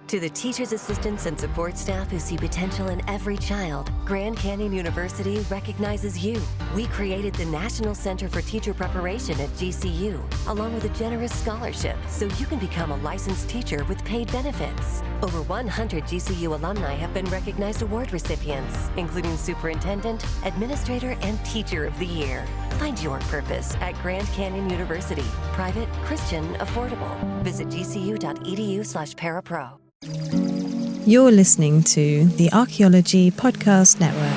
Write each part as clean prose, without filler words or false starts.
To the teachers, assistants, and support staff who see potential in every child, Grand Canyon University recognizes you. We created the National Center for Teacher Preparation at GCU, along with a generous scholarship, so you can become a licensed teacher with paid benefits. Over 100 GCU alumni have been recognized award recipients, including Superintendent, Administrator, and Teacher of the Year. Find your purpose at Grand Canyon University. Private, Christian, affordable. Visit gcu.edu/parapro. You're listening to the Archaeology Podcast Network.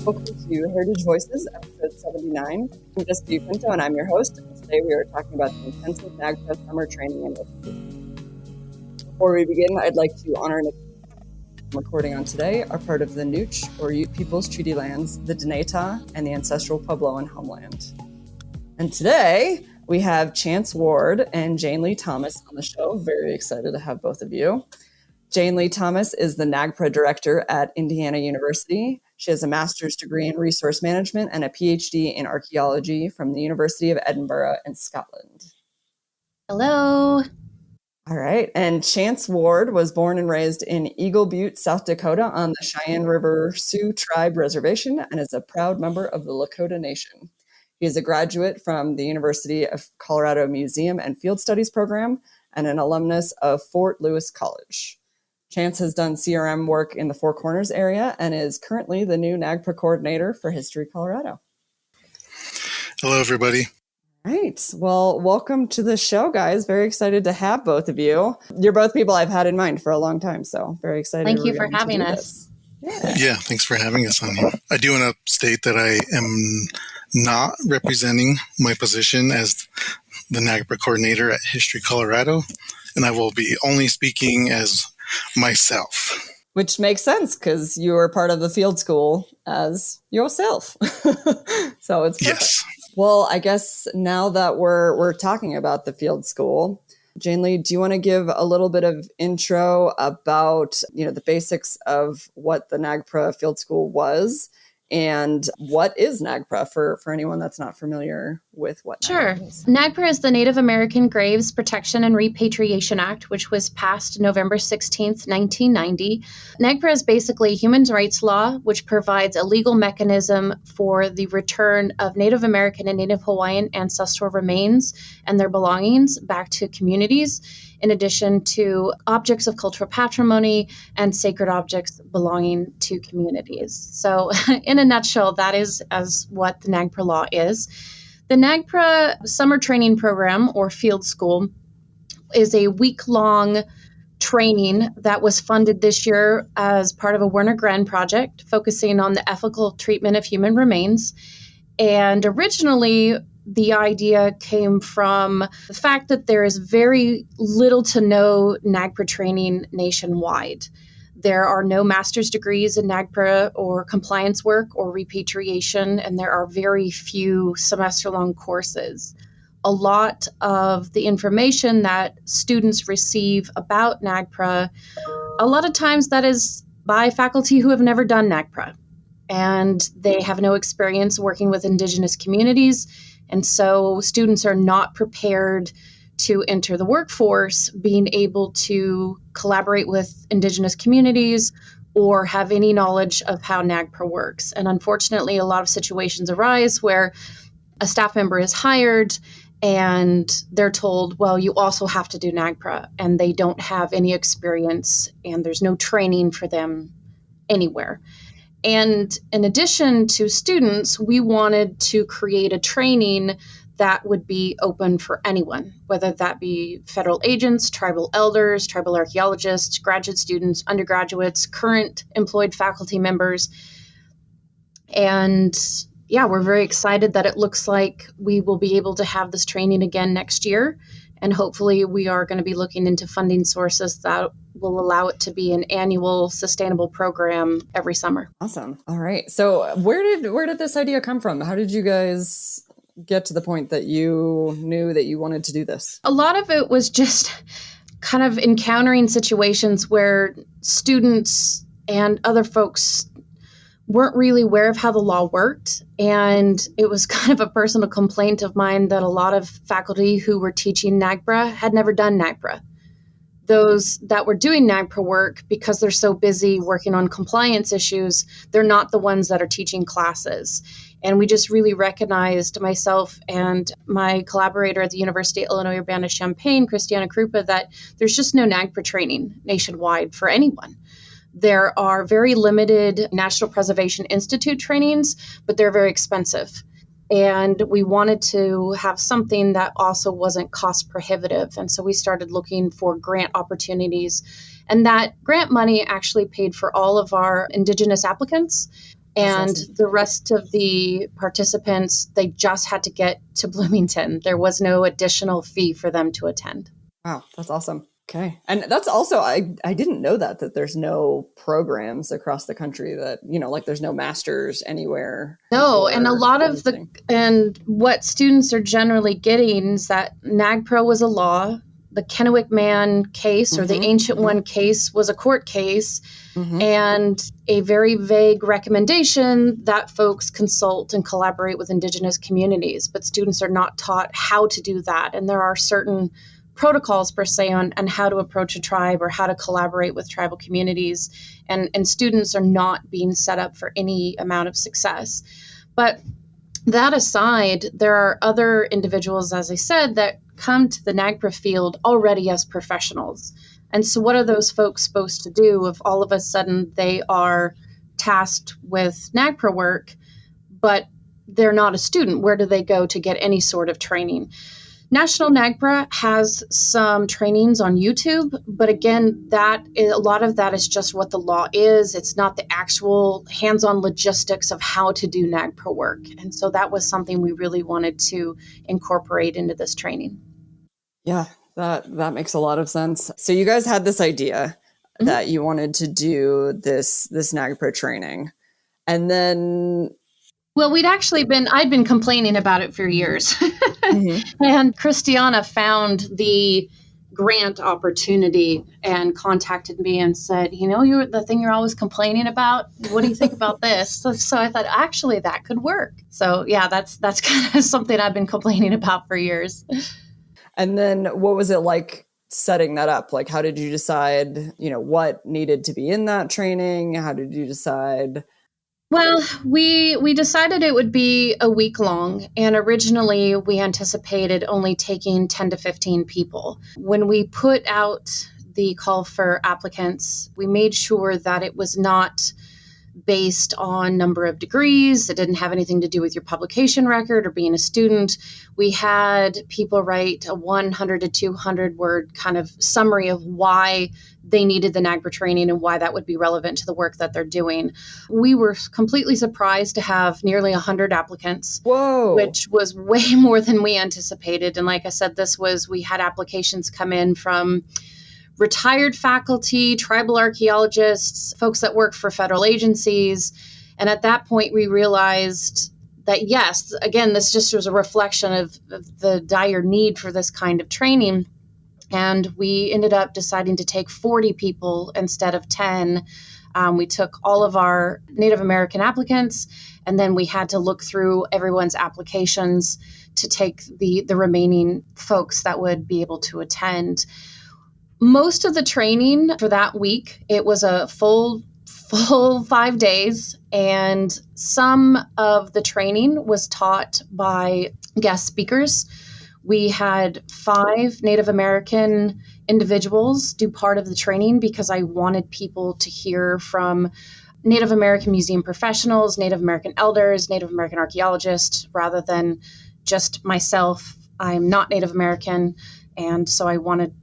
Welcome to Heritage Voices, episode 79. I'm Jessica Pinto, and I'm your host. Today we are talking about the intensive NAGPRA summer training initiative. Before we begin, I'd like to honor and recording on today are part of the Nooch, or Ute Peoples Treaty Lands, the Dinétah, and the ancestral Puebloan homeland. And today, we have Chance Ward and Jayne-Leigh Thomas on the show. Very excited to have both of you. Jayne-Leigh Thomas is the NAGPRA Director at Indiana University. She has a master's degree in resource management and a PhD in archaeology from the University of Edinburgh in Scotland. Hello. All right. And Chance Ward was born and raised in Eagle Butte, South Dakota on the Cheyenne River Sioux Tribe Reservation and is a proud member of the Lakota Nation. He is a graduate from the University of Colorado Museum and Field Studies program and an alumnus of Fort Lewis College. Chance has done CRM work in the Four Corners area and is currently the new NAGPRA Coordinator for History Colorado. Hello, everybody. All right. Well, welcome to the show, guys. Very excited to have both of you. You're both people I've had in mind for a long time, so very excited. Thank you for having us. Yeah, thanks for having us on here. I do want to state that I am not representing my position as the NAGPRA Coordinator at History Colorado, and I will be only speaking as myself. Which makes sense because you are part of the field school as yourself. So it's perfect. Yes. Well, I guess now that we're talking about the field school, Jayne-Leigh, do you want to give a little bit of intro about, the basics of what the NAGPRA Field School was and what is NAGPRA for anyone that's not familiar with what Sure. NAGPRA is? NAGPRA is the Native American Graves Protection and Repatriation Act, which was passed November 16th, 1990. NAGPRA is basically human rights law, which provides a legal mechanism for the return of Native American and Native Hawaiian ancestral remains and their belongings back to communities, in addition to objects of cultural patrimony and sacred objects belonging to communities. So in a nutshell, that is as what the NAGPRA law is. The NAGPRA Summer Training Program, or Field School, is a week-long training that was funded this year as part of a Werner Gren project focusing on the ethical treatment of human remains. And originally, the idea came from the fact that there is very little to no NAGPRA training nationwide. There are no master's degrees in NAGPRA or compliance work or repatriation, and there are very few semester-long courses. A lot of the information that students receive about NAGPRA, a lot of times that is by faculty who have never done NAGPRA, and they have no experience working with Indigenous communities. And so students are not prepared to enter the workforce being able to collaborate with Indigenous communities or have any knowledge of how NAGPRA works. And unfortunately, a lot of situations arise where a staff member is hired and they're told, well, you also have to do NAGPRA, and they don't have any experience and there's no training for them anywhere. And in addition to students, we wanted to create a training that would be open for anyone, whether that be federal agents, tribal elders, tribal archaeologists, graduate students, undergraduates, current employed faculty members. And yeah, we're very excited that it looks like we will be able to have this training again next year. And hopefully we are going to be looking into funding sources that will allow it to be an annual sustainable program every summer. Awesome. All right. So where did this idea come from? How did you guys get to the point that you knew that you wanted to do this? A lot of it was just kind of encountering situations where students and other folks weren't really aware of how the law worked. And it was kind of a personal complaint of mine that a lot of faculty who were teaching NAGPRA had never done NAGPRA. Those that were doing NAGPRA work, because they're so busy working on compliance issues, they're not the ones that are teaching classes. And we just really recognized, myself and my collaborator at the University of Illinois Urbana-Champaign, Christiana Krupa, that there's just no NAGPRA training nationwide for anyone. There are very limited National Preservation Institute trainings, but they're very expensive. And we wanted to have something that also wasn't cost prohibitive. And so we started looking for grant opportunities. And that grant money actually paid for all of our Indigenous applicants. And the rest of the participants, they just had to get to Bloomington. There was no additional fee for them to attend. Wow, that's awesome. Okay. And that's also, I didn't know that there's no programs across the country that, like there's no masters anywhere. No, and a lot of and what students are generally getting is that NAGPRA was a law. The Kennewick Man case or the Ancient One case was a court case and a very vague recommendation that folks consult and collaborate with Indigenous communities, but students are not taught how to do that. And there are certain protocols per se on how to approach a tribe or how to collaborate with tribal communities, and students are not being set up for any amount of success. But that aside, there are other individuals, as I said, that come to the NAGPRA field already as professionals. And so what are those folks supposed to do if all of a sudden they are tasked with NAGPRA work, but they're not a student? Where do they go to get any sort of training? National NAGPRA has some trainings on YouTube, but again, a lot of that is just what the law is. It's not the actual hands-on logistics of how to do NAGPRA work. And so that was something we really wanted to incorporate into this training. Yeah, that makes a lot of sense. So you guys had this idea that you wanted to do this NAGPRA training, and then... Well, I'd been complaining about it for years. And Christiana found the grant opportunity and contacted me and said, you're the thing you're always complaining about. What do you think about this? So I thought, actually, that could work. So yeah, that's kind of something I've been complaining about for years. And then what was it like setting that up? Like, how did you decide, what needed to be in that training? How did you decide? Well, we decided it would be a week long, and originally we anticipated only taking 10 to 15 people. When we put out the call for applicants, we made sure that it was not based on number of degrees. It didn't have anything to do with your publication record or being a student. We had people write a 100 to 200 word kind of summary of why they needed the NAGPRA training and why that would be relevant to the work that they're doing. We were completely surprised to have nearly 100 applicants, which was way more than we anticipated. And like I said, we had applications come in from retired faculty, tribal archaeologists, folks that work for federal agencies. And at that point, we realized that, yes, again, this just was a reflection of the dire need for this kind of training. And we ended up deciding to take 40 people instead of 10. We took all of our Native American applicants, and then we had to look through everyone's applications to take the remaining folks that would be able to attend. Most of the training for that week, it was a full 5 days, and some of the training was taught by guest speakers. We had 5 Native American individuals do part of the training because I wanted people to hear from Native American museum professionals, Native American elders, Native American archaeologists, rather than just myself. I'm not Native American, and so I wanted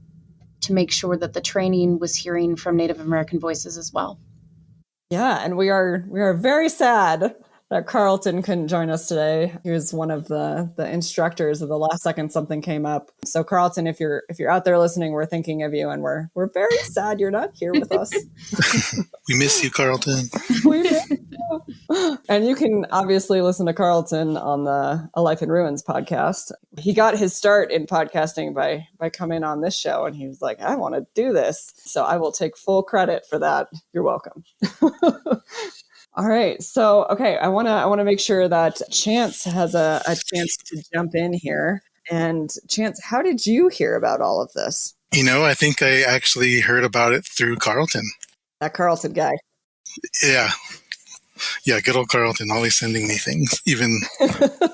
to make sure that the training was hearing from Native American voices as well. Yeah, and we are very sad that Carlton couldn't join us today. He was one of the instructors of the last second something came up. So Carlton, if you're out there listening, we're thinking of you, and we're very sad you're not here with us. We miss you, Carlton. We miss you. And you can obviously listen to Carlton on the A Life in Ruins podcast. He got his start in podcasting by coming on this show, and he was like, I want to do this. So I will take full credit for that. You're welcome. All right. So, okay, I wanna make sure that Chance has a chance to jump in here. And Chance, how did you hear about all of this? I think I actually heard about it through Carlton. That Carlton guy. Yeah. Yeah, good old Carlton, always sending me things, even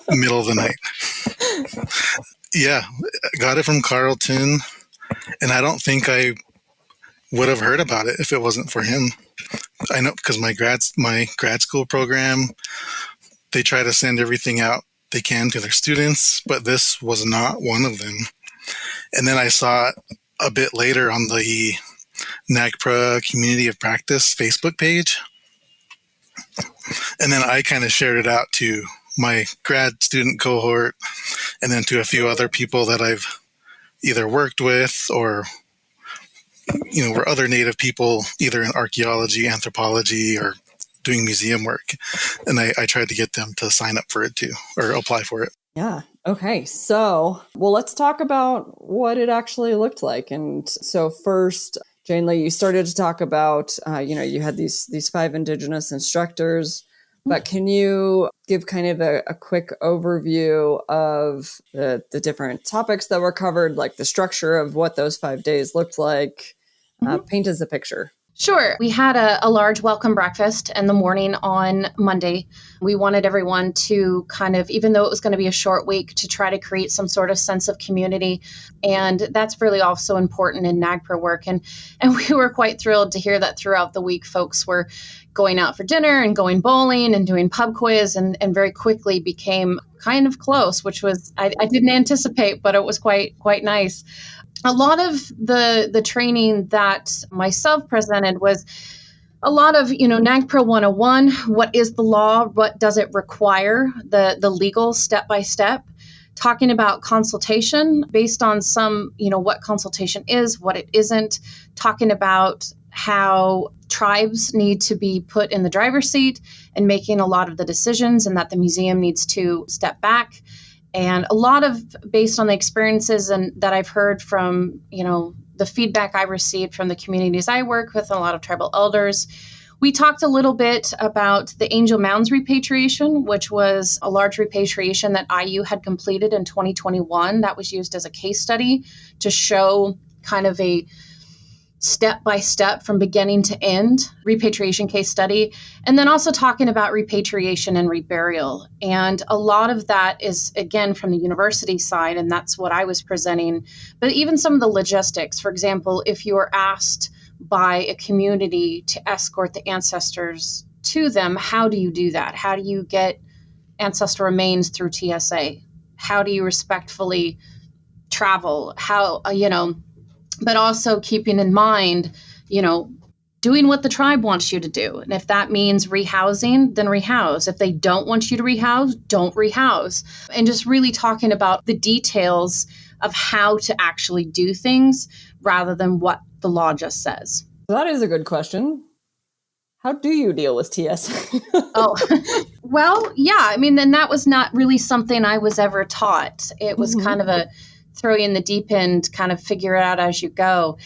middle of the night. Yeah, got it from Carlton, and I don't think I would have heard about it if it wasn't for him. I know because my grad school program, they try to send everything out they can to their students, but this was not one of them. And then I saw it a bit later on the NAGPRA Community of Practice Facebook page. And then I kind of shared it out to my grad student cohort and then to a few other people that I've either worked with or, were other Native people, either in archaeology, anthropology, or doing museum work. And I tried to get them to sign up for it too, or apply for it. Yeah. Okay. So, well, let's talk about what it actually looked like. And so first, Jayne-Leigh, you started to talk about, you had these 5 Indigenous instructors, but can you give kind of a quick overview of the different topics that were covered, like the structure of what those 5 days looked like? Paint us a picture. Sure. We had a large welcome breakfast in the morning on Monday. We wanted everyone to kind of, even though it was going to be a short week, to try to create some sort of sense of community. And that's really also important in NAGPRA work. And we were quite thrilled to hear that throughout the week, folks were going out for dinner and going bowling and doing pub quiz and very quickly became kind of close, which was, I didn't anticipate, but it was quite nice. A lot of the training that myself presented was a lot of, NAGPRA 101, what is the law, what does it require, the legal step-by-step, talking about consultation based on some, what consultation is, what it isn't, talking about how tribes need to be put in the driver's seat and making a lot of the decisions and that the museum needs to step back. And a lot of based on the experiences and that I've heard from, the feedback I received from the communities I work with, a lot of tribal elders. We talked a little bit about the Angel Mounds repatriation, which was a large repatriation that IU had completed in 2021. That was used as a case study to show kind of a step-by-step from beginning to end repatriation case study, and then also talking about repatriation and reburial. And a lot of that is, again, from the university side, and that's what I was presenting. But even some of the logistics, for example, if you are asked by a community to escort the ancestors to them, how do you do that? How do you get ancestor remains through TSA? How do you respectfully travel? How, but also keeping in mind, doing what the tribe wants you to do. And if that means rehousing, then rehouse. If they don't want you to rehouse, don't rehouse. And just really talking about the details of how to actually do things rather than what the law just says. That is a good question. How do you deal with TSA? Well, yeah. Then that was not really something I was ever taught. It was kind of a throw you in the deep end, kind of figure it out as you go.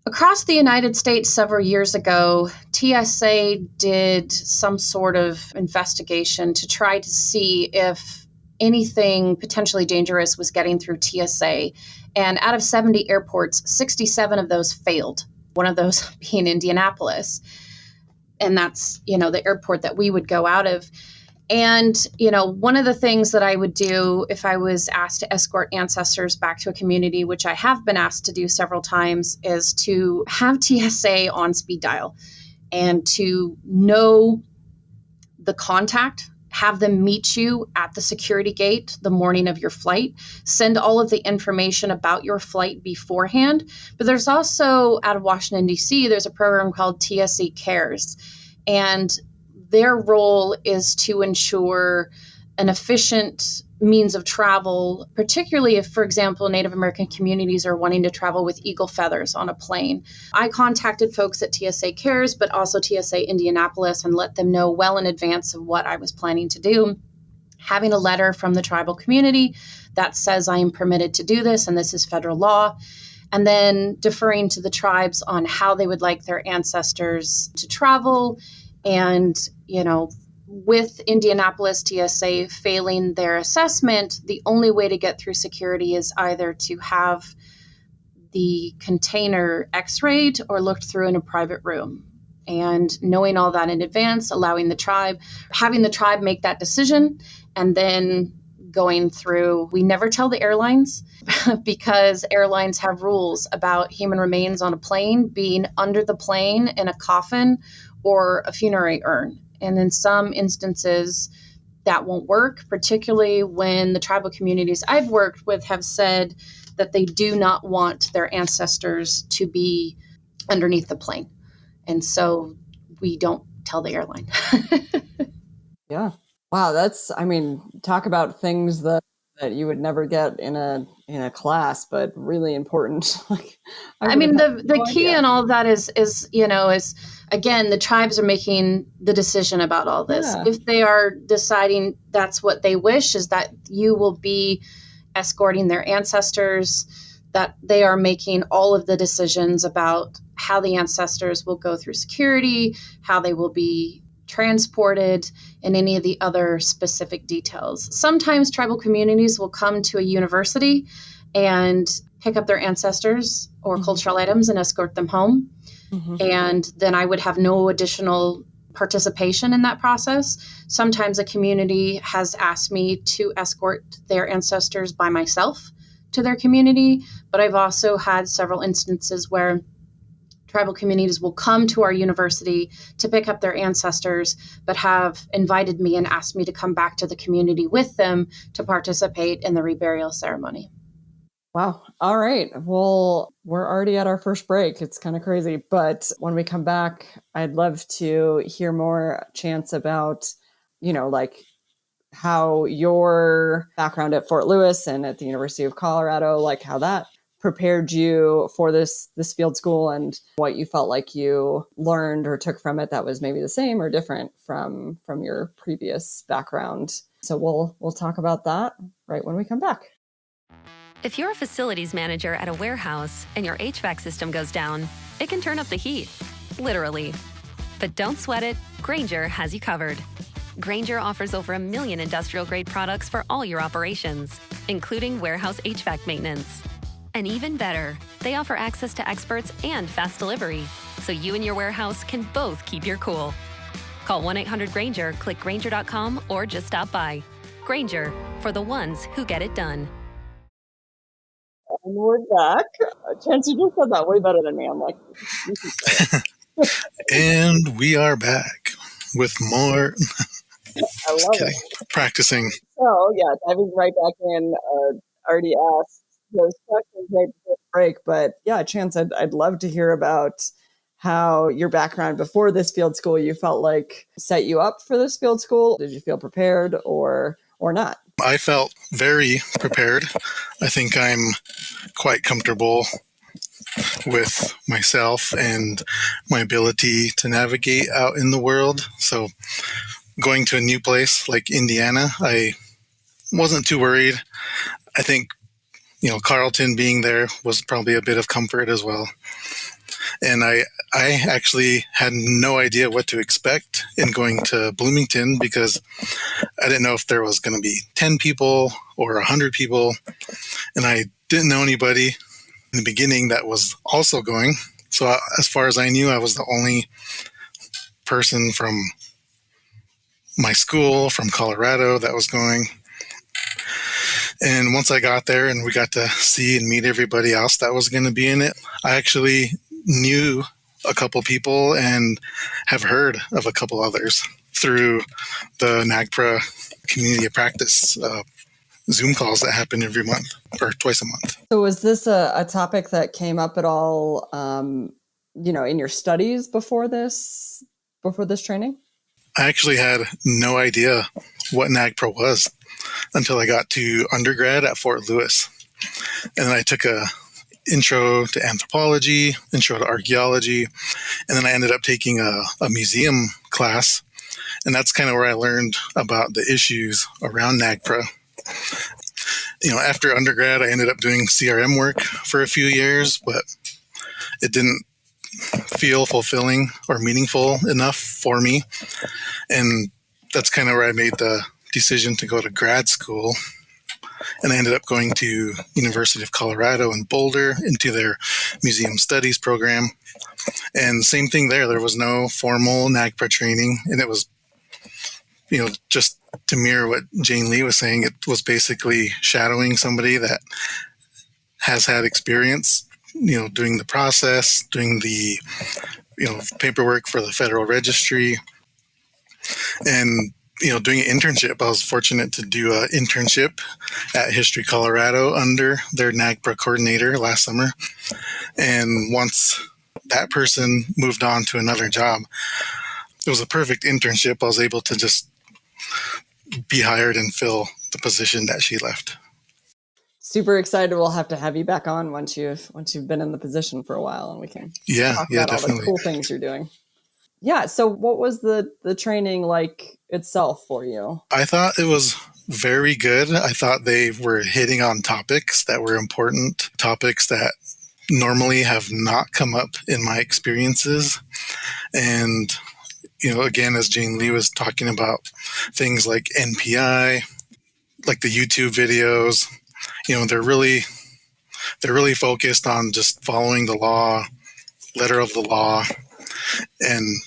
Across the United States several years ago, TSA did some sort of investigation to try to see if anything potentially dangerous was getting through TSA. And out of 70 airports, 67 of those failed, one of those being Indianapolis. And that's, the airport that we would go out of. And, one of the things that I would do if I was asked to escort ancestors back to a community, which I have been asked to do several times, is to have TSA on speed dial and to know the contact, have them meet you at the security gate the morning of your flight, send all of the information about your flight beforehand. But there's also, out of Washington, D.C., there's a program called TSC Cares. And their role is to ensure an efficient means of travel, particularly if, for example, Native American communities are wanting to travel with eagle feathers on a plane. I contacted folks at TSA Cares, but also TSA Indianapolis, and let them know well in advance of what I was planning to do. Having a letter from the tribal community that says I am permitted to do this and this is federal law, and then deferring to the tribes on how they would like their ancestors to travel And, with Indianapolis TSA failing their assessment, the only way to get through security is either to have the container x-rayed or looked through in a private room. And knowing all that in advance, having the tribe make that decision, and then going through, we never tell the airlines because airlines have rules about human remains on a plane being under the plane in a coffin or a funerary urn. And in some instances, that won't work, particularly when the tribal communities I've worked with have said that they do not want their ancestors to be underneath the plane. And so we don't tell the airline. Yeah. Wow. Talk about things that you would never get in a class, but really important. The key in all of that is again, the tribes are making the decision about all this. Yeah. If they are deciding that's what they wish, is that you will be escorting their ancestors, that they are making all of the decisions about how the ancestors will go through security, how they will be transported, and any of the other specific details. Sometimes tribal communities will come to a university and pick up their ancestors or cultural items and escort them home. And then I would have no additional participation in that process. Sometimes a community has asked me to escort their ancestors by myself to their community, but I've also had several instances where tribal communities will come to our university to pick up their ancestors, but have invited me and asked me to come back to the community with them to participate in the reburial ceremony. Wow. All right. Well, we're already at our first break. It's kind of crazy. But when we come back, I'd love to hear more, Chance, about, how your background at Fort Lewis and at the University of Colorado, how that prepared you for this field school, and what you felt like you learned or took from it that was maybe the same or different from your previous background. So we'll talk about that right when we come back. If you're a facilities manager at a warehouse and your HVAC system goes down, it can turn up the heat, literally. But don't sweat it, Grainger has you covered. Grainger offers over 1 million industrial-grade products for all your operations, including warehouse HVAC maintenance. And even better, they offer access to experts and fast delivery, so you and your warehouse can both keep your cool. Call 1-800-GRAINGER, click Grainger.com, or just stop by. Grainger, for the ones who get it done. And we're back. Chance, you just said that way better than me. I'm like, And we are back with more. I love it. Practicing. So, yeah, diving right back in, already asked those questions right before the break. But yeah, Chance, I'd love to hear about how your background before this field school you felt like set you up for this field school. Did you feel prepared or not? I felt very prepared. I think I'm quite comfortable with myself and my ability to navigate out in the world. So going to a new place like Indiana, I wasn't too worried. I think, Carlton being there was probably a bit of comfort as well. And I actually had no idea what to expect in going to Bloomington, because I didn't know if there was going to be 10 people or 100 people. And I didn't know anybody in the beginning that was also going. So as far as I knew, I was the only person from my school, from Colorado, that was going. And once I got there and we got to see and meet everybody else that was going to be in it, I actually knew a couple people and have heard of a couple others through the NAGPRA Community of Practice Zoom calls that happen every month or twice a month. So was this a topic that came up at all, in your studies before this training? I actually had no idea what NAGPRA was until I got to undergrad at Fort Lewis. And then I took a intro to anthropology, intro to archaeology, and then I ended up taking a museum class. And that's kind of where I learned about the issues around NAGPRA. After undergrad, I ended up doing CRM work for a few years, but it didn't feel fulfilling or meaningful enough for me. And that's kind of where I made the decision to go to grad school. And I ended up going to University of Colorado in Boulder into their museum studies program. And same thing there. There was no formal NAGPRA training. And it was, just to mirror what Jayne-Leigh was saying, it was basically shadowing somebody that has had experience, doing the process, doing the, paperwork for the Federal Registry, and, doing an internship. I was fortunate to do an internship at History Colorado under their NAGPRA Coordinator last summer. And once that person moved on to another job, it was a perfect internship. I was able to just be hired and fill the position that she left. Super excited. We'll have to have you back on once you've been in the position for a while, and we can talk about definitely. all the cool things you're doing. Yeah. So what was the training like itself for you? I thought it was very good. I thought they were hitting on topics that were important, topics that normally have not come up in my experiences. And, again, as Jayne-Leigh was talking about, things like NPI, like the YouTube videos, they're really focused on just following the law, letter of the law. And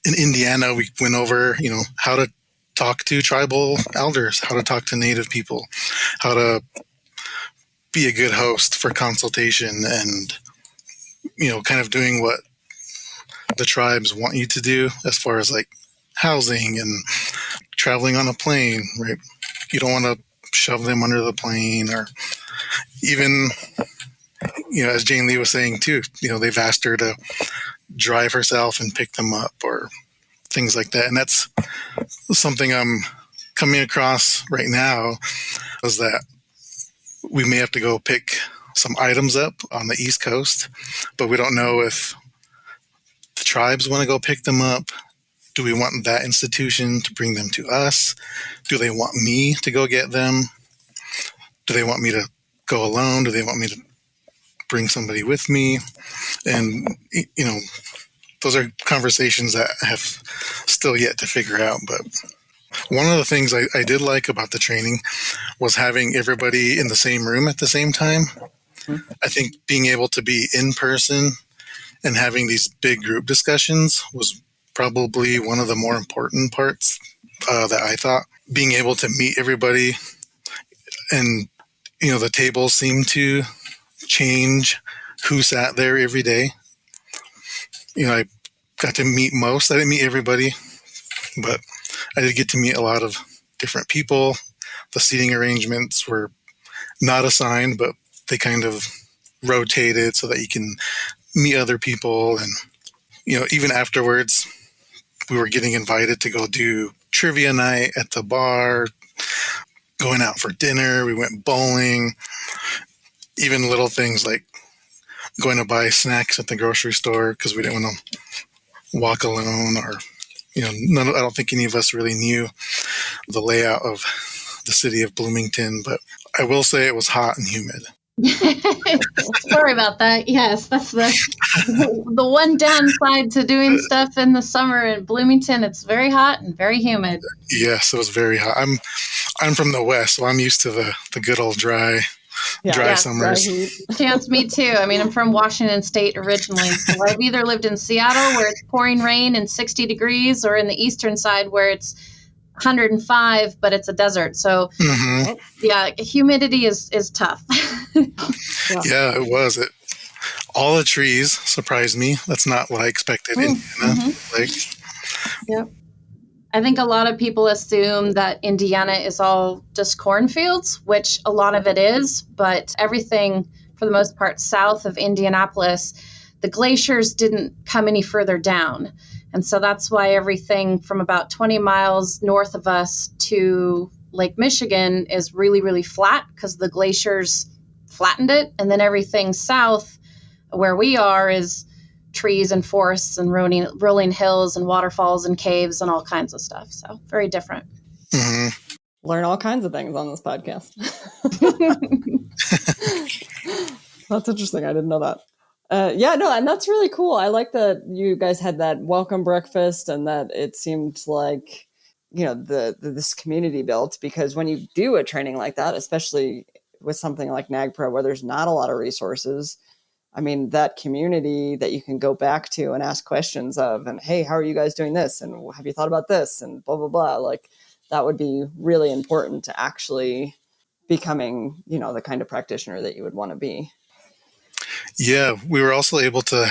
in Indiana, we went over, how to talk to tribal elders, how to talk to Native people, how to be a good host for consultation, and, kind of doing what the tribes want you to do as far as like housing and traveling on a plane, right? You don't want to shove them under the plane, or even, as Jayne-Leigh was saying too, they've asked her to drive herself and pick them up or things like that. And that's something I'm coming across right now, is that we may have to go pick some items up on the East Coast, but we don't know if the tribes want to go pick them up. Do we want that institution to bring them to us? Do they want me to go get them? Do they want me to go alone? Do they want me to bring somebody with me? And, those are conversations that I have still yet to figure out. But one of the things I did like about the training was having everybody in the same room at the same time. I think being able to be in person and having these big group discussions was probably one of the more important parts that I thought. Being able to meet everybody, and, the tables seemed to change who sat there every day. I got to meet most. I didn't meet everybody, but I did get to meet a lot of different people. The seating arrangements were not assigned, but they kind of rotated so that you can meet other people. And, even afterwards, we were getting invited to go do trivia night at the bar, going out for dinner. We went bowling, even little things like going to buy snacks at the grocery store because we didn't want to walk alone, or, I don't think any of us really knew the layout of the city of Bloomington, but I will say it was hot and humid. Sorry about that. Yes, that's the one downside to doing stuff in the summer in Bloomington. It's very hot and very humid. Yes, it was very hot. I'm from the West, so I'm used to the good old dry summers. Chance, me too. I mean, I'm from Washington State originally. So I've either lived in Seattle where it's pouring rain and 60 degrees, or in the eastern side where it's 105, but it's a desert. So humidity is tough. Yeah, it was. All the trees surprised me. That's not what I expected in Indiana. Yep. I think a lot of people assume that Indiana is all just cornfields, which a lot of it is, but everything, for the most part, south of Indianapolis, the glaciers didn't come any further down. And so that's why everything from about 20 miles north of us to Lake Michigan is really, really flat because the glaciers flattened it. And then everything south where we are is trees and forests and rolling hills and waterfalls and caves and all kinds of stuff. So very different. Mm-hmm. Learn all kinds of things on this podcast. That's interesting. I didn't know that. Yeah, no, and that's really cool. I like that you guys had that welcome breakfast and that it seemed like, this community built, because when you do a training like that, especially with something like NAGPRA where there's not a lot of resources, I mean, that community that you can go back to and ask questions of, and hey, how are you guys doing this? And have you thought about this? And blah, blah, blah. Like that would be really important to actually becoming, the kind of practitioner that you would want to be. Yeah, we were also able to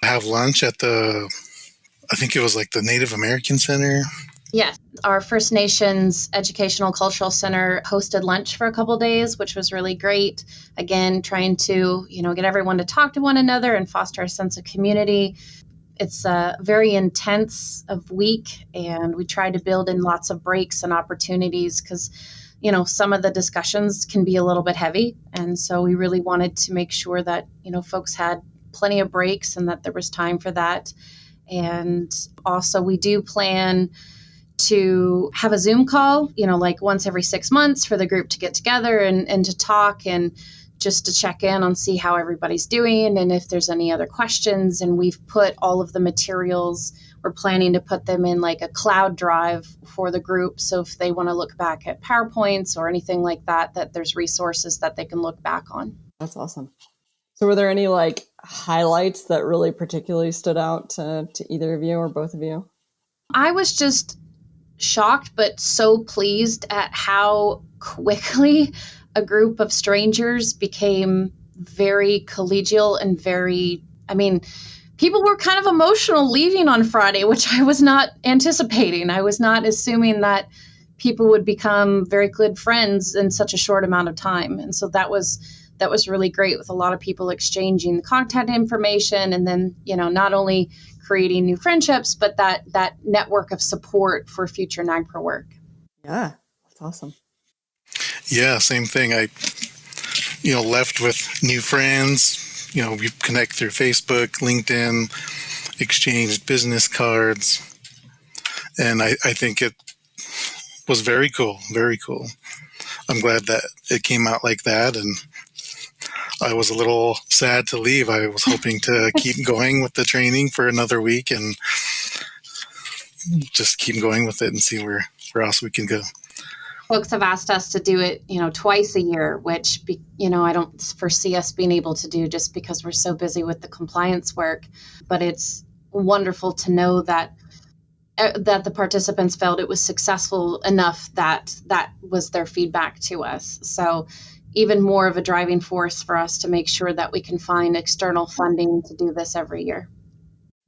have lunch at I think it was like the Native American Center. Yes, our First Nations Educational Cultural Center hosted lunch for a couple of days, which was really great. Again, trying to, get everyone to talk to one another and foster a sense of community. It's a very intense week, and we try to build in lots of breaks and opportunities because, some of the discussions can be a little bit heavy. And so we really wanted to make sure that, folks had plenty of breaks and that there was time for that. And also we do plan to have a Zoom call, like once every 6 months for the group to get together and to talk and just to check in on see how everybody's doing and if there's any other questions. And we've put all of the materials, we're planning to put them in like a cloud drive for the group. So if they want to look back at PowerPoints or anything like that, that there's resources that they can look back on. That's awesome. So were there any like highlights that really particularly stood out to either of you or both of you? I was just shocked, but so pleased at how quickly a group of strangers became very collegial and people were kind of emotional leaving on Friday, which I was not anticipating. I was not assuming that people would become very good friends in such a short amount of time. And so that was really great, with a lot of people exchanging the contact information and then, not only creating new friendships, but that network of support for future NAGPRA work. Yeah, that's awesome. Yeah, same thing. I, left with new friends. We connect through Facebook, LinkedIn, exchanged business cards. And I think it was very cool, very cool. I'm glad that it came out like that. And I was a little sad to leave. I was hoping to keep going with the training for another week and just keep going with it and see where else we can go. Folks have asked us to do it, twice a year, which, I don't foresee us being able to do just because we're so busy with the compliance work. But it's wonderful to know that the participants felt it was successful enough that was their feedback to us. So even more of a driving force for us to make sure that we can find external funding to do this every year.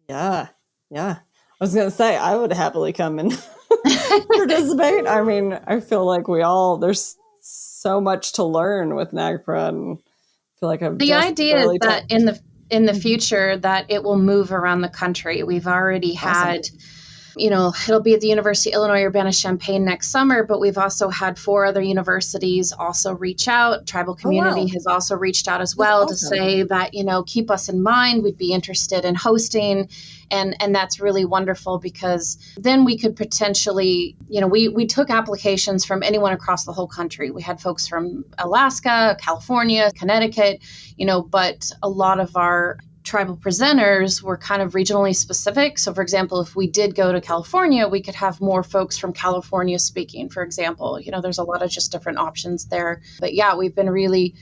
Yeah. I was going to say, I would happily come and participate. I mean, I feel like there's so much to learn with NAGPRA, and I feel like the idea is that in the future that it will move around the country. We've already had, it'll be at the University of Illinois Urbana-Champaign next summer, but we've also had 4 other universities also reach out. Tribal community has also reached out as well to say that, keep us in mind. We'd be interested in hosting. And that's really wonderful, because then we could potentially, we took applications from anyone across the whole country. We had folks from Alaska, California, Connecticut, but a lot of our tribal presenters were kind of regionally specific. So, for example, if we did go to California, we could have more folks from California speaking, for example. There's a lot of just different options there. But yeah, we've been really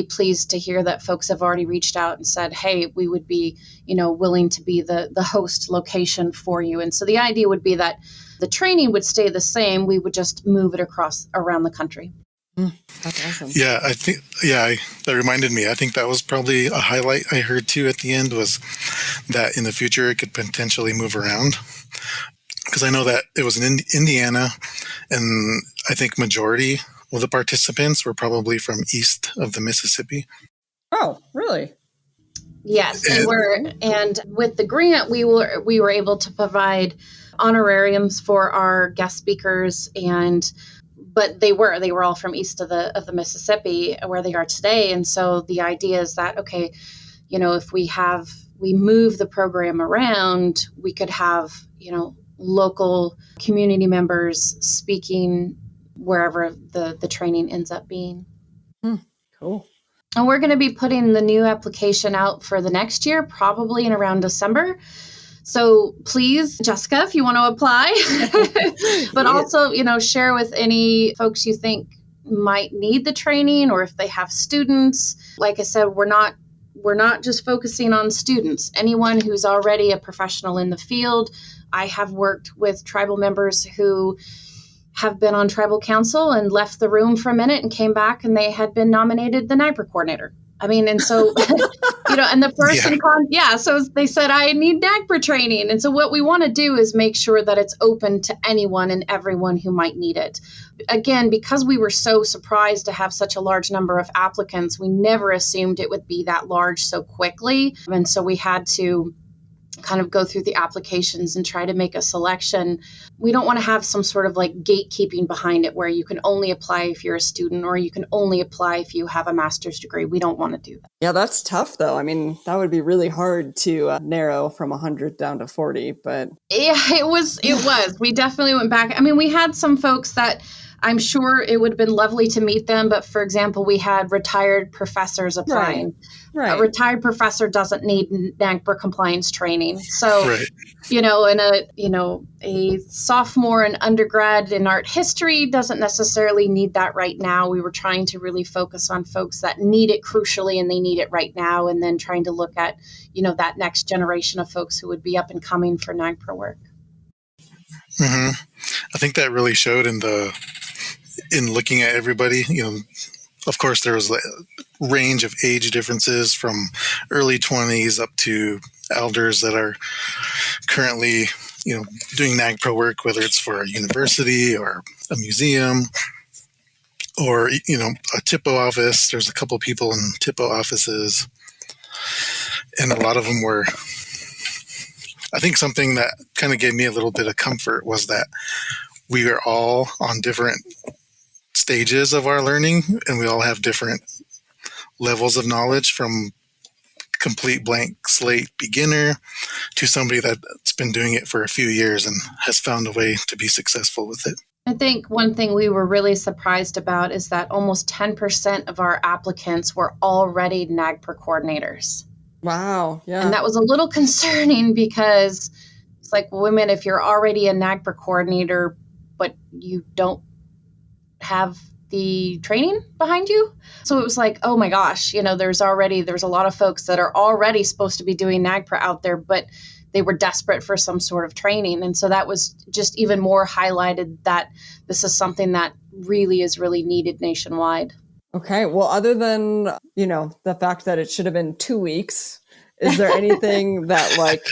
pleased to hear that folks have already reached out and said, hey, we would be, willing to be the host location for you. And so the idea would be that the training would stay the same. We would just move it around the country. That's awesome. Yeah, that reminded me. I think that was probably a highlight I heard too at the end, was that in the future it could potentially move around. Because I know that it was in Indiana, and I think majority of the participants were probably from east of the Mississippi. Oh, really? Yes, they were. And with the grant, we were able to provide honorariums for our guest speakers, but they were all from east of the Mississippi, where they are today. And so the idea is that, okay, if we move the program around, we could have, local community members speaking wherever the training ends up being. Cool. And we're going to be putting the new application out for the next year, probably in around December. So please, Jessica, if you want to apply, but also, share with any folks you think might need the training, or if they have students. Like I said, we're not just focusing on students. Anyone who's already a professional in the field. I have worked with tribal members who have been on tribal council and left the room for a minute and came back and they had been nominated the NAGPRA coordinator. I mean, and so, and the person, so they said, I need NAGPRA training. And so what we want to do is make sure that it's open to anyone and everyone who might need it. Again, because we were so surprised to have such a large number of applicants, we never assumed it would be that large so quickly. And so we had to kind of go through the applications and try to make a selection. We don't want to have some sort of like gatekeeping behind it where you can only apply if you're a student or you can only apply if you have a master's degree. We don't want to do that. Yeah, that's tough though. I mean, that would be really hard to narrow from 100 down to 40, but yeah, it was. We definitely went back. I mean, we had some folks that I'm sure it would have been lovely to meet them, but for example, we had retired professors applying. Right. A retired professor doesn't need NAGPRA compliance training. So, Right. A sophomore in undergrad in art history doesn't necessarily need that right now. We were trying to really focus on folks that need it crucially and they need it right now, and then trying to look at, that next generation of folks who would be up and coming for NAGPRA work. Mm-hmm. I think that really showed in looking at everybody. Of course, there was a range of age differences from early 20s up to elders that are currently, doing NAGPRA work, whether it's for a university or a museum or, a TIPO office. There's a couple people in TIPO offices, and a lot of them were. I think something that kind of gave me a little bit of comfort was that we are all on different stages of our learning, and we all have different levels of knowledge, from complete blank slate beginner to somebody that's been doing it for a few years and has found a way to be successful with it. I think one thing we were really surprised about is that almost 10% of our applicants were already NAGPRA coordinators. Wow. Yeah. And that was a little concerning because it's like, women, if you're already a NAGPRA coordinator, but you don't have the training behind you. So it was like, oh my gosh, there's a lot of folks that are already supposed to be doing NAGPRA out there, but they were desperate for some sort of training. And so that was just even more highlighted that this is something that really is really needed nationwide. Okay. Well, other than, the fact that it should have been 2 weeks, is there anything that, like,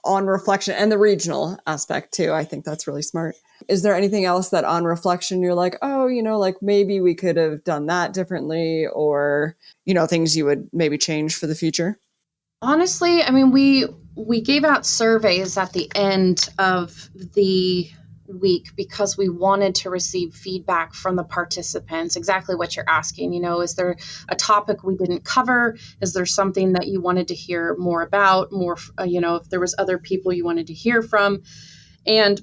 on reflection, and the regional aspect too, I think that's really smart. Is there anything else that on reflection you're like, oh, like maybe we could have done that differently, or, things you would maybe change for the future? Honestly, I mean, we gave out surveys at the end of the week because we wanted to receive feedback from the participants. Exactly what you're asking, is there a topic we didn't cover? Is there something that you wanted to hear more about, if there was other people you wanted to hear from? And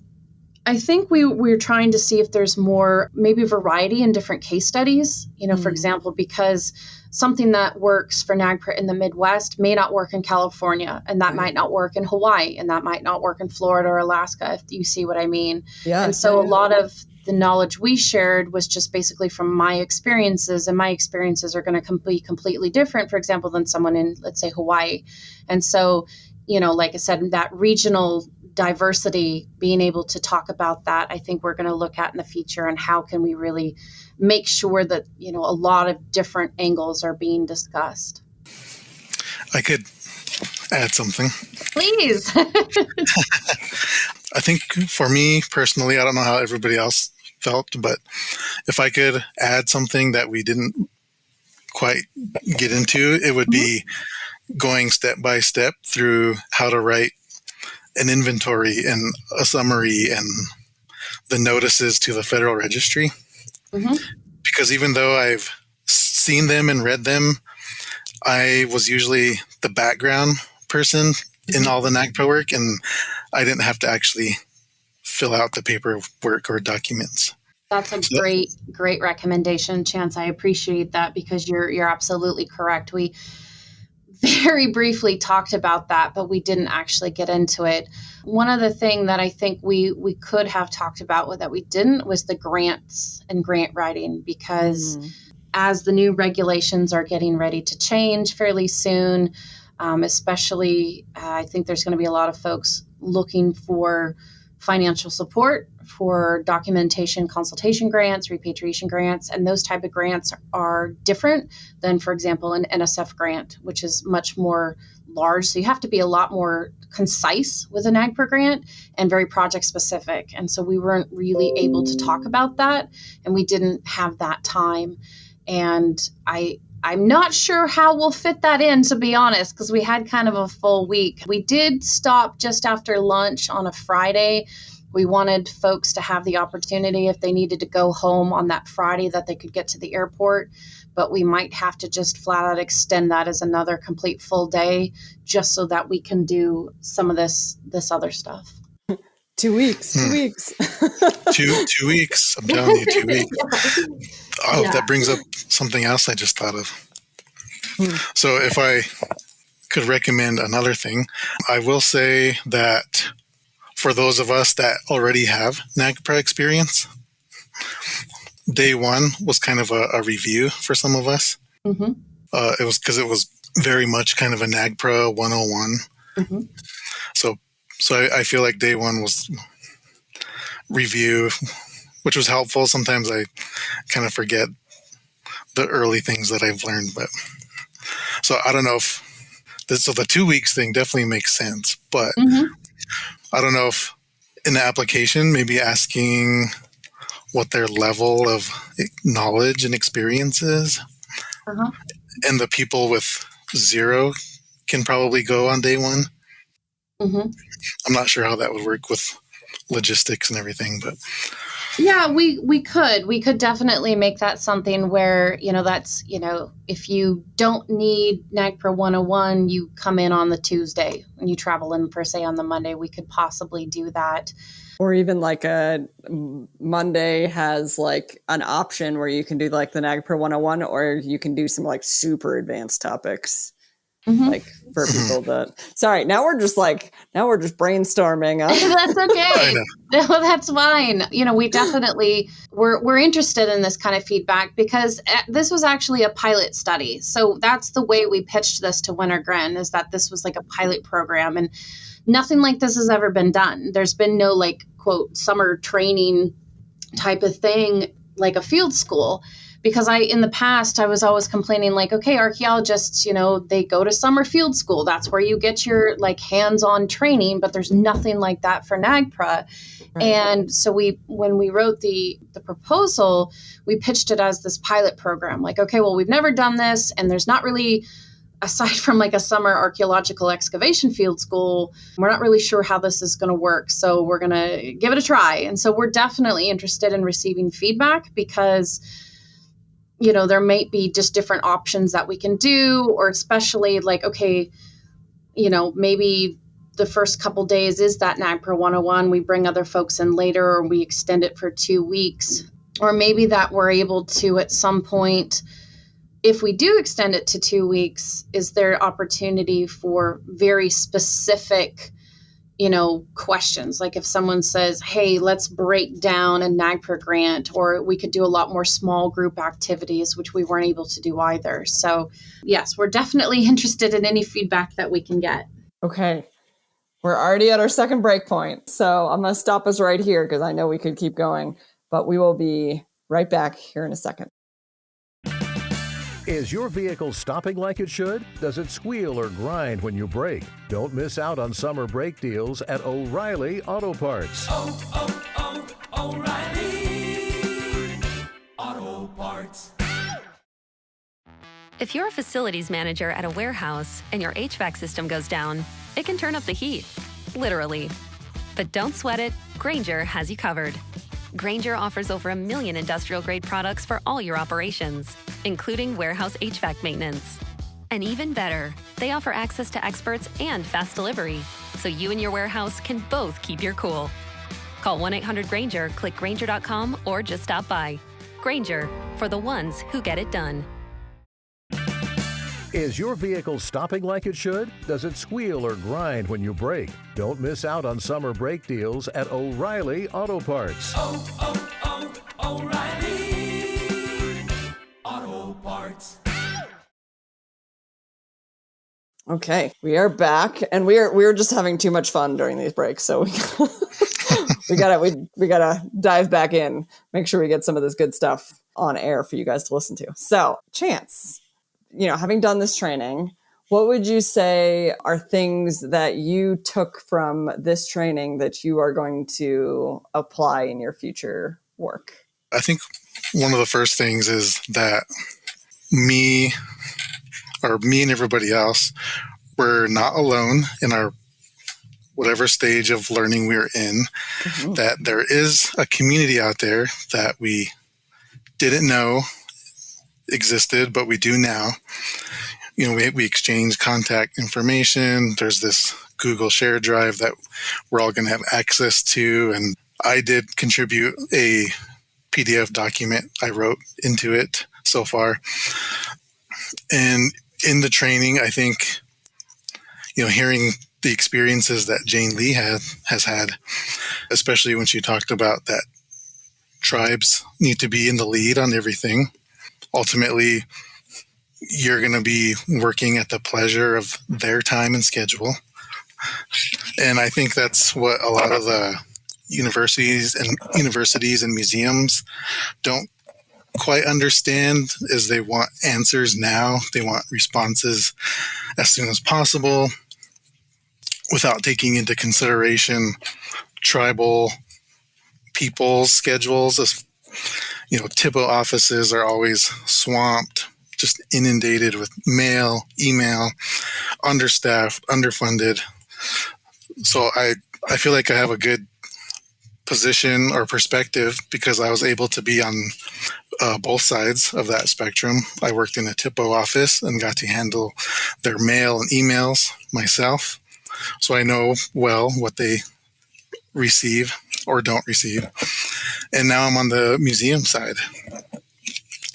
I think we're trying to see if there's more, maybe variety in different case studies, for example, because something that works for NAGPRA in the Midwest may not work in California, and that might not work in Hawaii, and that might not work in Florida or Alaska, if you see what I mean. Yeah. And so a lot of the knowledge we shared was just basically from my experiences, and my experiences are going to be completely different, for example, than someone in, let's say, Hawaii. And so, like I said, that regional diversity, being able to talk about that, I think we're going to look at in the future, and how can we really make sure that, a lot of different angles are being discussed. I could add something. Please. I think for me personally, I don't know how everybody else felt, but if I could add something that we didn't quite get into, it would be going step by step through how to write an inventory and a summary and the notices to the Federal Registry. Mm-hmm. Because even though I've seen them and read them, I was usually the background person in all the NAGPRA work, and I didn't have to actually fill out the paperwork or documents. That's a great recommendation, Chance. I appreciate that because you're absolutely correct. We very briefly talked about that, but we didn't actually get into it. One other thing that I think we could have talked about that we didn't was the grants and grant writing, because as the new regulations are getting ready to change fairly soon, especially I think there's going to be a lot of folks looking for financial support for documentation, consultation grants, repatriation grants, and those type of grants are different than, for example, an NSF grant, which is much more large. So you have to be a lot more concise with a NAGPRA grant and very project specific. And so we weren't really able to talk about that, and we didn't have that time. And I'm not sure how we'll fit that in, to be honest, because we had kind of a full week. We did stop just after lunch on a Friday. We wanted folks to have the opportunity, if they needed to go home on that Friday, that they could get to the airport. But we might have to just flat out extend that as another complete full day, just so that we can do some of this other stuff. 2 weeks. 2 weeks. 2 weeks. I'm telling you, 2 weeks. Oh, yeah. That brings up something else I just thought of. So if I could recommend another thing, I will say that for those of us that already have NAGPRA experience, day one was kind of a review for some of us. It was because it was very much kind of a NAGPRA 101. So I feel like day one was review, which was helpful. Sometimes I kind of forget the early things that I've learned, but so I don't know if so the 2 weeks thing definitely makes sense, but I don't know if in the application, maybe asking what their level of knowledge and experience is, and the people with 0 can probably go on day one. I'm not sure how that would work with logistics and everything, but yeah, we could definitely make that something where, that's, if you don't need NAGPRA 101, you come in on the Tuesday and you travel in per se on the Monday. We could possibly do that. Or even like a Monday has like an option where you can do like the NAGPRA 101, or you can do some like super advanced topics. Like for people that, sorry, now we're just brainstorming. That's okay. No, that's fine. We definitely, we're interested in this kind of feedback because this was actually a pilot study. So that's the way we pitched this to Wintergren, is that this was like a pilot program, and nothing like this has ever been done. There's been no like, quote, summer training type of thing, like a field school. Because in the past, I was always complaining like, okay, archaeologists, they go to summer field school. That's where you get your like hands-on training, but there's nothing like that for NAGPRA. Right. And so when we wrote the proposal, we pitched it as this pilot program. Like, okay, well, we've never done this, and there's not really, aside from like a summer archaeological excavation field school, we're not really sure how this is going to work. So we're going to give it a try. And so we're definitely interested in receiving feedback, because there might be just different options that we can do, or especially like, okay, maybe the first couple days is that NAGPRA 101, we bring other folks in later, or we extend it for 2 weeks, or maybe that we're able to at some point, if we do extend it to 2 weeks, is there opportunity for very specific questions? Like if someone says, hey, let's break down a NAGPRA grant, or we could do a lot more small group activities, which we weren't able to do either. So yes, we're definitely interested in any feedback that we can get. Okay. We're already at our second break point. So I'm going to stop us right here because I know we could keep going, but we will be right back here in a second. Is your vehicle stopping like it should? Does it squeal or grind when you brake? Don't miss out on summer brake deals at O'Reilly Auto Parts. O'Reilly Auto Parts. If you're a facilities manager at a warehouse and your HVAC system goes down, it can turn up the heat, literally. But don't sweat it, Grainger has you covered. Grainger offers over 1 million industrial-grade products for all your operations, including warehouse HVAC maintenance. And even better, they offer access to experts and fast delivery, so you and your warehouse can both keep your cool. Call 1-800-GRANGER, click Granger.com, or just stop by. Granger, for the ones who get it done. Is your vehicle stopping like it should? Does it squeal or grind when you brake? Don't miss out on summer brake deals at O'Reilly Auto Parts. O'Reilly Auto Parts. Okay, we are back, and we're just having too much fun during these breaks, so we gotta dive back in, make sure we get some of this good stuff on air for you guys to listen to. So, Chance, having done this training, what would you say are things that you took from this training that you are going to apply in your future work? I think one of the first things is that me and everybody else, we're not alone in our whatever stage of learning we're in, that there is a community out there that we didn't know existed, but we do now. We exchange contact information. There's this Google Share Drive that we're all going to have access to. And I did contribute a PDF document I wrote into it so far. And in the training, I think, hearing the experiences that Jayne-Leigh has had, especially when she talked about that tribes need to be in the lead on everything. Ultimately, you're going to be working at the pleasure of their time and schedule. And I think that's what a lot of the universities and museums don't quite understand, is they want answers now. They want responses as soon as possible without taking into consideration tribal people's schedules. TIPO offices are always swamped, just inundated with mail, email, understaffed, underfunded. So I feel like I have a good position or perspective because I was able to be on both sides of that spectrum. I worked in a TIPO office and got to handle their mail and emails myself. So I know well what they receive or don't receive. And now I'm on the museum side,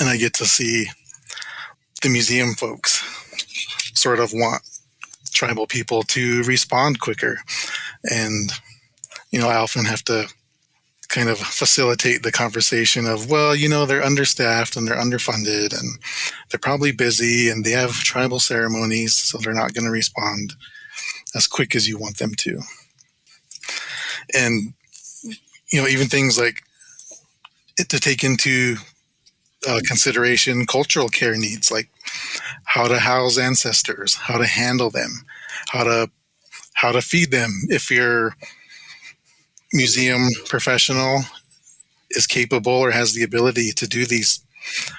and I get to see the museum folks sort of want tribal people to respond quicker. And, I often have to kind of facilitate the conversation of, they're understaffed and they're underfunded and they're probably busy and they have tribal ceremonies, so they're not going to respond as quick as you want them to. And, even things like to take into consideration cultural care needs, like how to house ancestors, how to handle them, how to feed them. If your museum professional is capable or has the ability to do these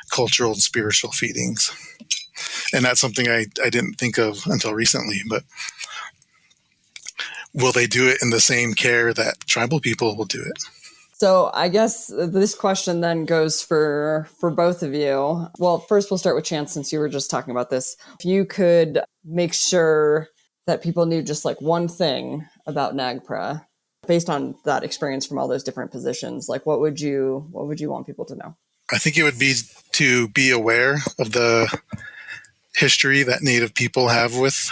cultural and spiritual feedings. And that's something I didn't think of until recently, but will they do it in the same care that tribal people will do it? So I guess this question then goes for both of you. Well, first we'll start with Chance, since you were just talking about this. If you could make sure that people knew just like one thing about NAGPRA based on that experience from all those different positions, like what would you want people to know? I think it would be to be aware of the history that Native people have with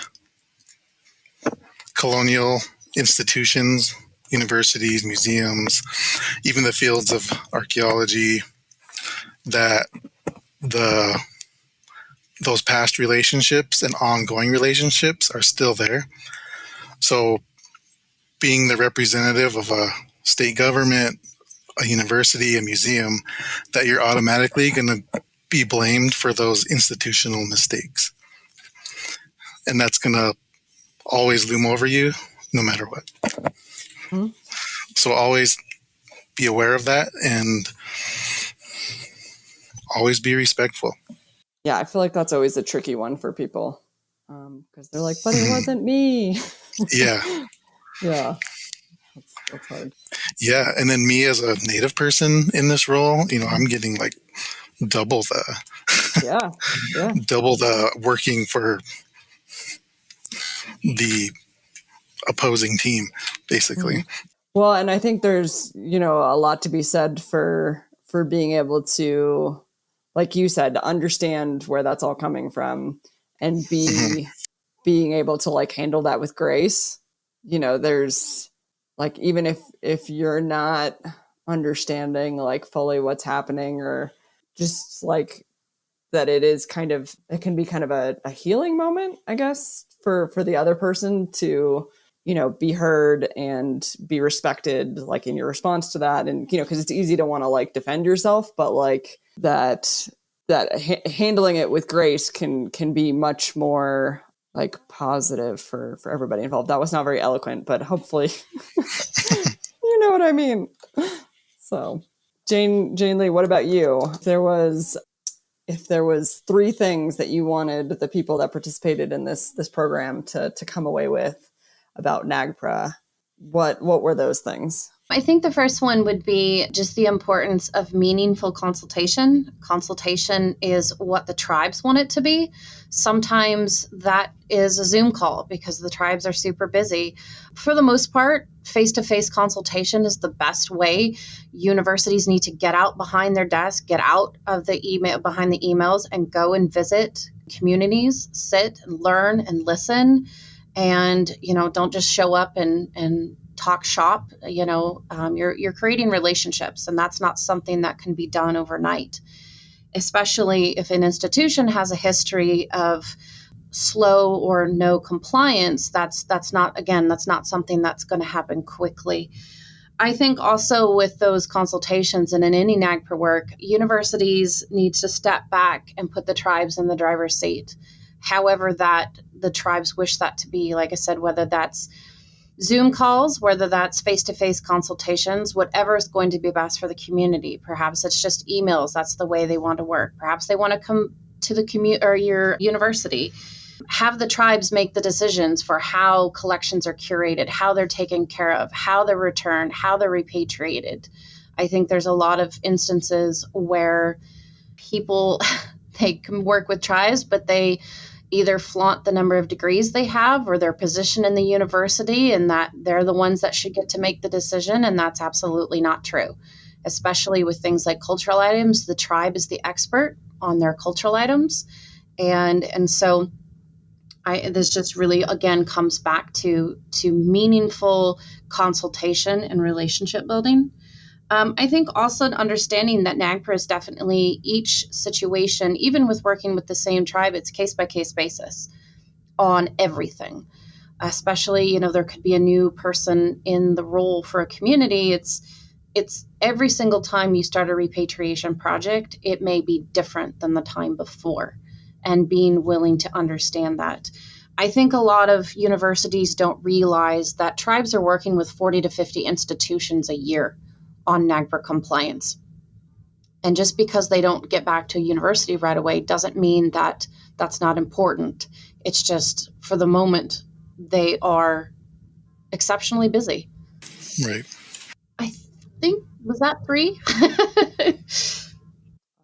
colonial institutions, universities, museums, even the fields of archaeology, that those past relationships and ongoing relationships are still there. So being the representative of a state government, a university, a museum, that you're automatically going to be blamed for those institutional mistakes. And that's going to always loom over you no matter what. Mm-hmm. So always be aware of that and always be respectful. Yeah, I feel like that's always a tricky one for people because they're like, but it wasn't me. Yeah. Yeah. That's hard. Yeah. And then me as a Native person in this role, I'm getting like double the working for the opposing team, basically. Well, and I think there's, a lot to be said for being able to, like you said, to understand where that's all coming from and being able to like handle that with grace. There's like, even if you're not understanding like fully what's happening, or just like that, it can be kind of a healing moment, I guess, for the other person to, be heard and be respected, like in your response to that. And, because it's easy to want to like defend yourself, but like handling it with grace can be much more like positive for everybody involved. That was not very eloquent, but hopefully you know what I mean. So Jayne-Leigh, what about you? If there was three things that you wanted the people that participated in this program to come away with about NAGPRA, what were those things? I think the first one would be just the importance of meaningful consultation. Consultation is what the tribes want it to be. Sometimes that is a Zoom call because the tribes are super busy. For the most part, face-to-face consultation is the best way. Universities need to get out behind their desk, get out of behind the emails, and go and visit communities, sit and learn and listen. And, don't just show up and talk shop. You're creating relationships, and that's not something that can be done overnight, especially if an institution has a history of slow or no compliance. That's not something that's going to happen quickly. I think also with those consultations and in any NAGPRA work, universities need to step back and put the tribes in the driver's seat. However that the tribes wish that to be, like I said, whether that's Zoom calls, whether that's face-to-face consultations, whatever is going to be best for the community. Perhaps it's just emails. That's the way they want to work. Perhaps they want to come to the or your university. Have the tribes make the decisions for how collections are curated, how they're taken care of, how they're returned, how they're repatriated. I think there's a lot of instances where people, they can work with tribes, but they either flaunt the number of degrees they have or their position in the university, and that they're the ones that should get to make the decision. And that's absolutely not true, especially with things like cultural items. The tribe is the expert on their cultural items. And so this just really, again, comes back to meaningful consultation and relationship building. I think also understanding that NAGPRA is definitely each situation, even with working with the same tribe, it's case-by-case basis on everything. Especially, there could be a new person in the role for a community. It's every single time you start a repatriation project, it may be different than the time before, and being willing to understand that. I think a lot of universities don't realize that tribes are working with 40 to 50 institutions a year on NAGPRA compliance. And just because they don't get back to a university right away doesn't mean that that's not important. It's just, for the moment, they are exceptionally busy. Right. I think, was that 3?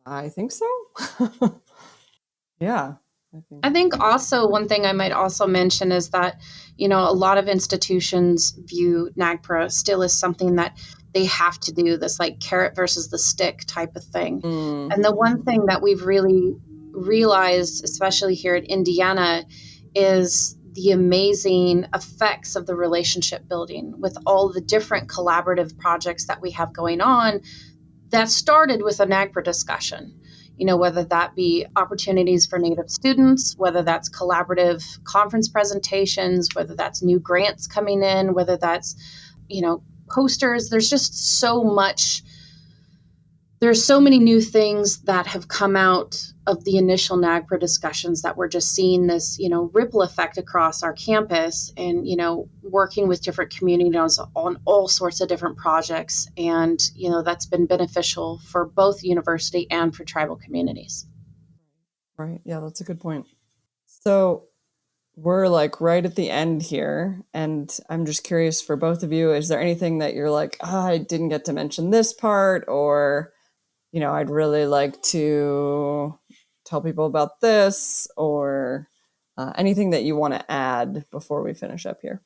I think so. Yeah. I think also one thing I might also mention is that, a lot of institutions view NAGPRA still as something that they have to do, this like carrot versus the stick type of thing. And the one thing that we've really realized, especially here at Indiana, is the amazing effects of the relationship building with all the different collaborative projects that we have going on that started with a NAGPRA discussion. Whether that be opportunities for Native students, whether that's collaborative conference presentations, whether that's new grants coming in, whether that's, posters. There's just so much. There's so many new things that have come out of the initial NAGPRA discussions that we're just seeing this, ripple effect across our campus, and, working with different communities on all sorts of different projects. And, that's been beneficial for both university and for tribal communities. Right. Yeah, that's a good point. So we're like right at the end here, and I'm just curious for both of you, is there anything that you're like, I didn't get to mention this part, or, I'd really like to tell people about this, or anything that you want to add before we finish up here?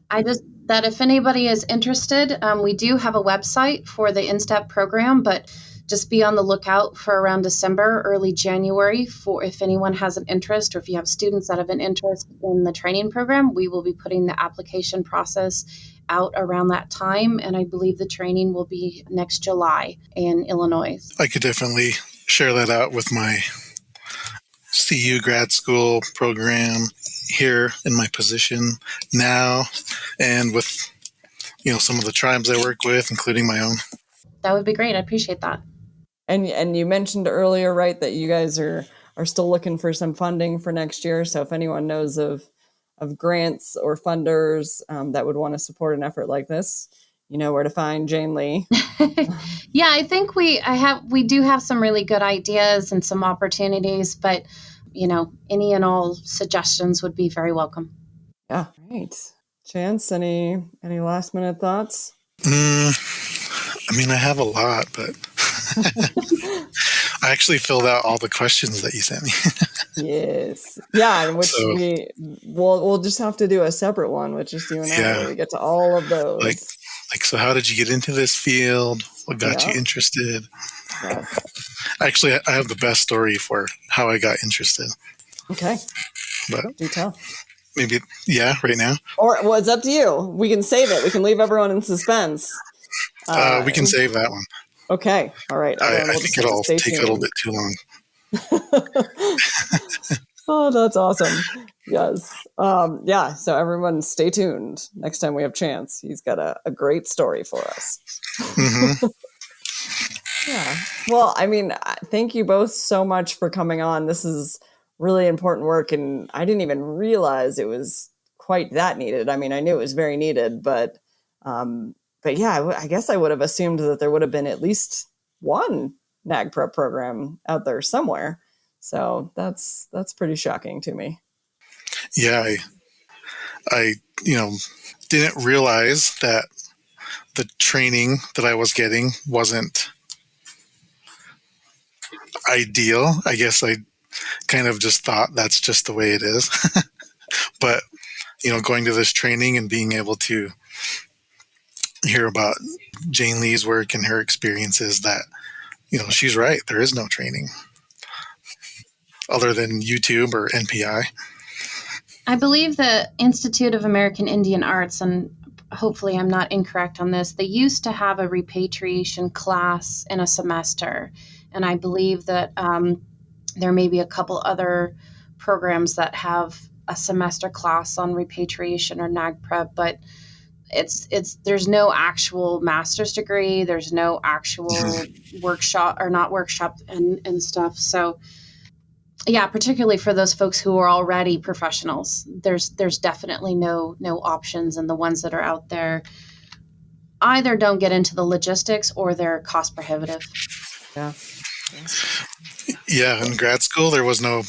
That if anybody is interested, we do have a website for the INSTEP program, but just be on the lookout for around December, early January, for if anyone has an interest or if you have students that have an interest in the training program, we will be putting the application process out around that time. And I believe the training will be next July in Illinois. I could definitely share that out with my CU grad school program here in my position now, and with some of the tribes I work with, including my own. That would be great. I appreciate that. And you mentioned earlier, right, that you guys are still looking for some funding for next year. So if anyone knows of grants or funders that would want to support an effort like this, you know where to find Jayne-Leigh. Yeah, I think we do have some really good ideas and some opportunities, but any and all suggestions would be very welcome. Yeah, right. Chance, any last minute thoughts? I have a lot, but I actually filled out all the questions that you sent me. Yes. Yeah, which we'll just have to do a separate one, which is you and I, where we get to all of those. So how did you get into this field? What got you interested? Yeah. Actually, I have the best story for how I got interested. Okay. But do tell. Maybe, right now? Or, well, it's up to you. We can save it. We can leave everyone in suspense. We can save that one. Okay. All right. I think it'll take a little bit too long. Oh, that's awesome. Yes. So everyone stay tuned. Next time we have Chance, he's got a great story for us. Mm-hmm. Yeah. Well, thank you both so much for coming on. This is really important work, and I didn't even realize it was quite that needed. I knew it was very needed, but yeah, I guess I would have assumed that there would have been at least one NAGPRA program out there somewhere. So that's pretty shocking to me. Yeah, I didn't realize that the training that I was getting wasn't ideal. I guess I kind of just thought that's just the way it is. But, going to this training and being able to hear about Jayne-Leigh's work and her experiences, that, she's right. There is no training other than YouTube or NPI. I believe the Institute of American Indian Arts, and hopefully I'm not incorrect on this, they used to have a repatriation class in a semester. And I believe that there may be a couple other programs that have a semester class on repatriation or NAGPRA, but there's no actual master's degree. There's no actual workshop and stuff. So yeah, particularly for those folks who are already professionals, there's definitely no options. And the ones that are out there either don't get into the logistics or they're cost prohibitive. Yeah. Yeah, in grad school, there was no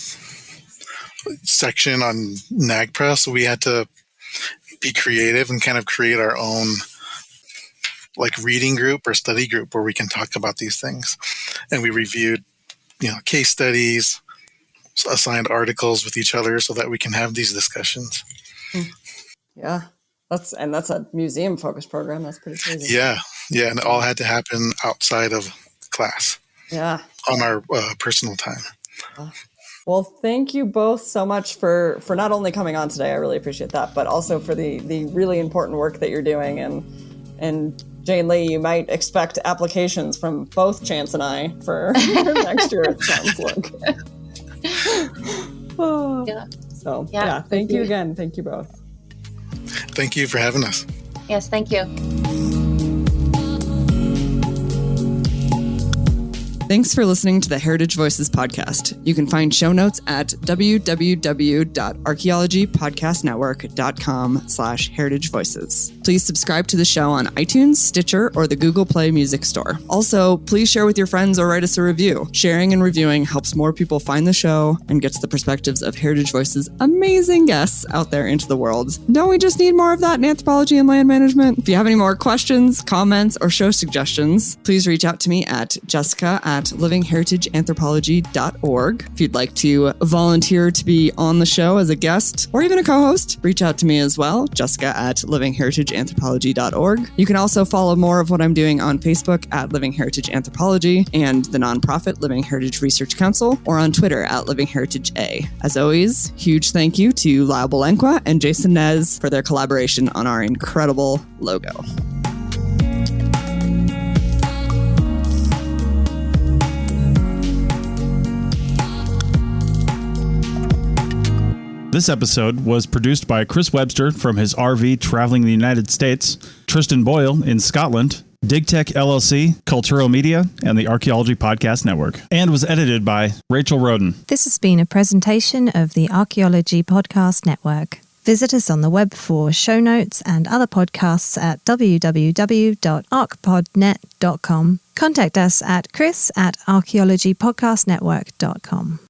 section on NAGPRA, so we had to be creative and kind of create our own reading group or study group where we can talk about these things. And we reviewed, case studies, assigned articles with each other so that we can have these discussions. Yeah, that's a museum focused program. That's pretty crazy. Yeah, and it all had to happen outside of class. Yeah, on our personal time. Well, thank you both so much for not only coming on today. I really appreciate that, but also for the really important work that you're doing. And Jayne-Leigh, you might expect applications from both Chance and I for next year. It sounds like. So thank you again. Thank you both. Thank you for having us. Yes, thank you. Thanks for listening to the Heritage Voices podcast. You can find show notes at www.archaeologypodcastnetwork.com/Heritage Voices. Please subscribe to the show on iTunes, Stitcher, or the Google Play Music Store. Also, please share with your friends or write us a review. Sharing and reviewing helps more people find the show and gets the perspectives of Heritage Voices' amazing guests out there into the world. Don't we just need more of that in anthropology and land management? If you have any more questions, comments, or show suggestions, please reach out to me at Jessica at livingheritageanthropology.org. If you'd like to volunteer to be on the show as a guest or even a co-host, reach out to me as well, Jessica at livingheritageanthropology.org. You can also follow more of what I'm doing on Facebook at Living Heritage Anthropology and the nonprofit Living Heritage Research Council, or on Twitter at Living Heritage A. As always, huge thank you to Lyle Belenkwa and Jason Nez for their collaboration on our incredible logo. This episode was produced by Chris Webster from his RV traveling the United States, Tristan Boyle in Scotland, DigTech LLC, Cultural Media, and the Archaeology Podcast Network, and was edited by Rachel Roden. This has been a presentation of the Archaeology Podcast Network. Visit us on the web for show notes and other podcasts at www.archpodnet.com. Contact us at chris@archaeologypodcastnetwork.com.